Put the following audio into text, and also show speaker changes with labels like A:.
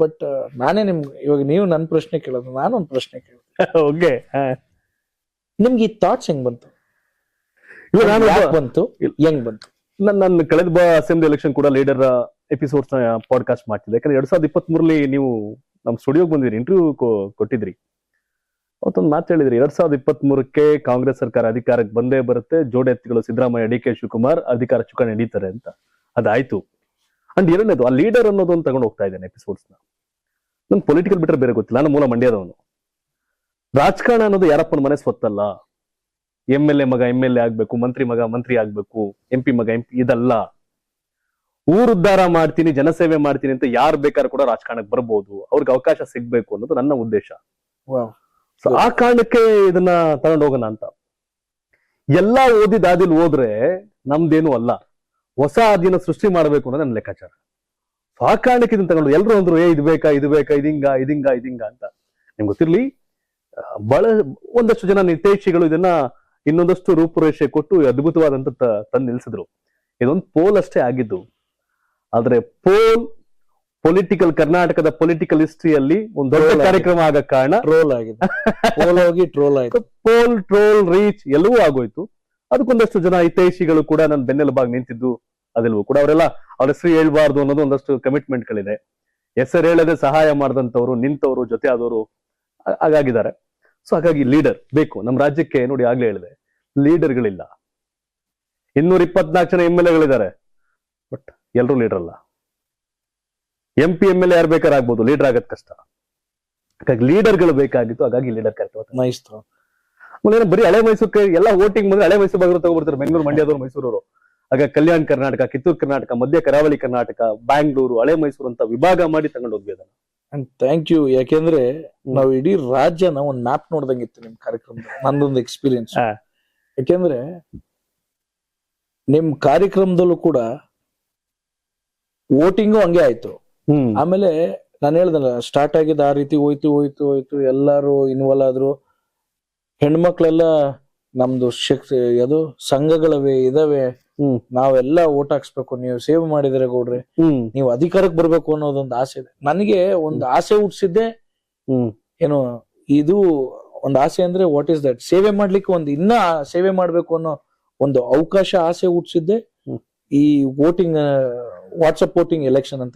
A: But ನಾನೇ ನಿಮ್ಗೆ ಇವಾಗ ನೀವು ನನ್ನ ಪ್ರಶ್ನೆ ಕೇಳೋದು, ನಾನೊಂದು ಪ್ರಶ್ನೆ ಕೇಳೋದು.
B: ಓಕೆ,
A: ನಿಮ್ಗೆ ಈ ಥಾಟ್ಸ್ ಹೆಂಗ್ ಬಂತು?
B: ನಾನು
A: ಯಾಕ್ ಬಂತು, ಹೆಂಗ್ ಬಂತು?
B: ನನ್ನ ಕಳೆದ ಅಸೆಂಬ್ಲಿ ಎಲೆಕ್ಷನ್ ಕೂಡ ಲೀಡರ್ ಎಪಿಸೋಡ್ಸ್ ಪಾಡ್ಕಾಸ್ಟ್ ಮಾಡ್ತಿದ್ದೆ. ಯಾಕಂದ್ರೆ 2023 ನೀವು ನಮ್ ಸ್ಟುಡಿಯೋಗೆ ಬಂದಿದ್ರಿ, ಇಂಟರ್ವ್ಯೂ ಕೊಟ್ಟಿದ್ರಿ. ಅವತ್ತೊಂದು ಮಾತು ಹೇಳಿದ್ರಿ, 2023 ಕಾಂಗ್ರೆಸ್ ಸರ್ಕಾರ ಅಧಿಕಾರಕ್ಕೆ ಬಂದೇ ಬರುತ್ತೆ, ಜೋಡಿ ಎತ್ತಿಗಳು ಸಿದ್ದರಾಮಯ್ಯ, ಡಿ ಕೆ ಶಿವಕುಮಾರ್ ಅಧಿಕಾರ ಚುಕ್ಕಾಣಿ ಹಿಡಿತಾರೆ ಅಂತ. ಅದಾಯ್ತು. ಅಂಡ್ ಎರಡನೇದು, ಆ ಲೀಡರ್ ಅನ್ನೋದೊಂದು ತಗೊಂಡು ಹೋಗ್ತಾ ಇದ್ದೇನೆ ಎಪಿಸೋಡ್ಸ್ ನ. ನನ್ ಪೊಲಿಟಿಕಲ್ ಬಿಟ್ರೆ ಬೇರೆ ಗೊತ್ತಿಲ್ಲ, ನಾನು ಮೂಲ ಮಂಡ್ಯದವನು. ರಾಜಕಾರಣ ಅನ್ನೋದು ಯಾರಪ್ಪನ ಮನೆ ಸ್ವತ್ತಲ್ಲ. MLA ಮಗ MLA ಆಗ್ಬೇಕು, ಮಂತ್ರಿ ಮಗ ಮಂತ್ರಿ ಆಗ್ಬೇಕು, MP ಮಗ MP, ಇದಲ್ಲ. ಊರು ಉದ್ಧಾರ ಮಾಡ್ತೀನಿ, ಜನಸೇವೆ ಮಾಡ್ತೀನಿ ಅಂತ ಯಾರು ಬೇಕಾದ್ರೂ ಕೂಡ ರಾಜಕಾರಣಕ್ಕೆ ಬರ್ಬೋದು, ಅವ್ರಿಗೆ ಅವಕಾಶ ಸಿಗ್ಬೇಕು ಅನ್ನೋದು ನನ್ನ ಉದ್ದೇಶ. ಸೊ ಆ ಕಾರಣಕ್ಕೆ ಇದನ್ನ ತಗೊಂಡು ಹೋಗೋಣ ಅಂತ. ಎಲ್ಲಾ ಓದಿದಾದಿಲ್ ಹೋದ್ರೆ ನಮ್ದೇನು ಅಲ್ಲ, ಹೊಸ ಆದಿನ ಸೃಷ್ಟಿ ಮಾಡ್ಬೇಕು ಅನ್ನೋದು ನನ್ನ ಲೆಕ್ಕಾಚಾರ. ಸೊ ಆ ಕಾರಣಕ್ಕೆ ಇದನ್ನ ತಗೊಂಡು ಎಲ್ರು ಅಂದ್ರು, ಇದು ಬೇಕಾ ಇದೀಗ ಅಂತ. ನಿಮ್ಗೆ ಗೊತ್ತಿರ್ಲಿ, ಬಹಳ ಒಂದಷ್ಟು ಜನ ನಿರ್ದೇಶಿಗಳು ಇದನ್ನ ಇನ್ನೊಂದಷ್ಟು ರೂಪುರೇಷೆ ಕೊಟ್ಟು ಅದ್ಭುತವಾದಂತ ತಂದು ನಿಲ್ಸಿದ್ರು. ಇದೊಂದು ಪೋಲ್ ಅಷ್ಟೇ ಆಗಿದ್ದು. ಆದ್ರೆ ಪೊಲಿಟಿಕಲ್ ಕರ್ನಾಟಕದ ಪೊಲಿಟಿಕಲ್ ಹಿಸ್ಟ್ರಿಯಲ್ಲಿ ಒಂದು ದೊಡ್ಡ ಕಾರ್ಯಕ್ರಮ ಆಗ ಕಾರಣ
A: ಟ್ರೋಲ್ ಆಗಿದೆ, ಟ್ರೋಲ್ ಆಯ್ತು,
B: ಟ್ರೋಲ್ ರೀಚ್ ಎಲ್ಲವೂ ಆಗೋಯ್ತು. ಅದಕ್ಕೊಂದಷ್ಟು ಜನ ಹಿತೈಷಿಗಳು ಕೂಡ ನನ್ನ ಬೆನ್ನೆಲುಬಾಗಿ ನಿಂತಿದ್ದು ಅದೆಲ್ಲವೂ ಕೂಡ. ಅವರೆಲ್ಲ ಅವ್ರ ಹೆಸರು ಹೇಳ್ಬಾರ್ದು ಅನ್ನೋದು ಒಂದಷ್ಟು ಕಮಿಟ್ಮೆಂಟ್ ಗಳಿದೆ. ಹೆಸರು ಹೇಳದೆ ಸಹಾಯ ಮಾಡಿದಂತವ್ರು, ನಿಂತವರು, ಜೊತೆ ಆದವರು ಹಾಗಾಗಿದ್ದಾರೆ. ಸೊ ಹಾಗಾಗಿ ಲೀಡರ್ ಬೇಕು ನಮ್ಮ ರಾಜ್ಯಕ್ಕೆ. ನೋಡಿ, ಆಗ್ಲೇ ಹೇಳಿದೆ, ಲೀಡರ್ಗಳಿಲ್ಲ. 224 ಜನ MLA ಬಟ್ ಎಲ್ರು ಲೀಡರ್ ಅಲ್ಲ. MP MLA ಯಾರು ಬೇಕಾದ್ರೆ ಆಗ್ಬೋದು, ಲೀಡರ್ ಆಗೋದ್ ಕಷ್ಟ. ಹಾಗಾಗಿ ಲೀಡರ್ಗಳು ಬೇಕಾಗಿತ್ತು. ಹಾಗಾಗಿ ಲೀಡರ್ ಕರೆಕ್ಟ್. ಆಮೇಲೆ ಬರೀ ಹಳೆ ಮೈಸೂರು ಎಲ್ಲ ವೋಟಿಂಗ್ ಬಂದ್ರೆ ಹಳೆ ಮೈಸೂರು ಭಾಗ ತಗೊಬಿಡ್ತಾರೆ, ಬೆಂಗಳೂರು, ಮಂಡ್ಯದವ್ರು, ಮೈಸೂರವರು. ಆಗ ಕಲ್ಯಾಣ ಕರ್ನಾಟಕ, ಕಿತ್ತೂರು ಕರ್ನಾಟಕ, ಮಧ್ಯ ಕರಾವಳಿ ಕರ್ನಾಟಕ, ಬ್ಯಾಂಗ್ಳೂರು, ಹಳೆ ಮೈಸೂರು ಅಂತ ವಿಭಾಗ ಮಾಡಿ ತಗೊಂಡು ಹೋದ್ವಿ ಅದನ್ನ.
A: And thank you. ಯಾಕೆಂದ್ರೆ ನಾವು ಇಡೀ ರಾಜ್ಯನ ಒಂದ್ ಮ್ಯಾಪ್ ನೋಡ್ದಂಗಿತ್ತು ನಿಮ್ ಕಾರ್ಯಕ್ರಮದಲ್ಲಿ. ನಂದೊಂದು ಎಕ್ಸ್ಪೀರಿಯನ್ಸ್. ಯಾಕೆಂದ್ರೆ ನಿಮ್ ಕಾರ್ಯಕ್ರಮದಲ್ಲೂ ಕೂಡ ವೋಟಿಂಗು ಹಂಗೆ ಆಯ್ತು. ಆಮೇಲೆ ನಾನು ಹೇಳ್ದಲ್ಲ, ಸ್ಟಾರ್ಟ್ ಆಗಿದ್ದ ಆ ರೀತಿ ಹೋಯ್ತು ಎಲ್ಲಾರು ಇನ್ವಾಲ್ವ್ ಆದ್ರು. ಹೆಣ್ಮಕ್ಳೆಲ್ಲ ನಮ್ದು ಅದು ಸಂಘಗಳವೆ ಇದಾವೆ, ನಾವೆಲ್ಲ ಓಟ್ ಹಾಕ್ಸ್ಬೇಕು, ನೀವು ಸೇವ್ ಮಾಡಿದ್ರೆ ಗೌಡ್ರೆ, ನೀವು ಅಧಿಕಾರಕ್ಕೆ ಬರ್ಬೇಕು ಅನ್ನೋದೊಂದು ಆಸೆ ಇದೆ. ನನಗೆ ಒಂದು ಆಸೆ ಹುಟ್ಸಿದ್ದೆ ಏನು, ಇದು ಒಂದು ಆಸೆ ಅಂದ್ರೆ ವಾಟ್ ಇಸ್ ದಟ್, ಸೇವೆ ಮಾಡ್ಲಿಕ್ಕೆ ಇನ್ನ ಸೇವೆ ಮಾಡ್ಬೇಕು ಅನ್ನೋ ಒಂದು ಅವಕಾಶ, ಆಸೆ ಹುಟ್ಸಿದ್ದೆ ಈ ವೋಟಿಂಗ್, ವಾಟ್ಸಪ್ ವೋಟಿಂಗ್ ಎಲೆಕ್ಷನ್ ಅಂತ.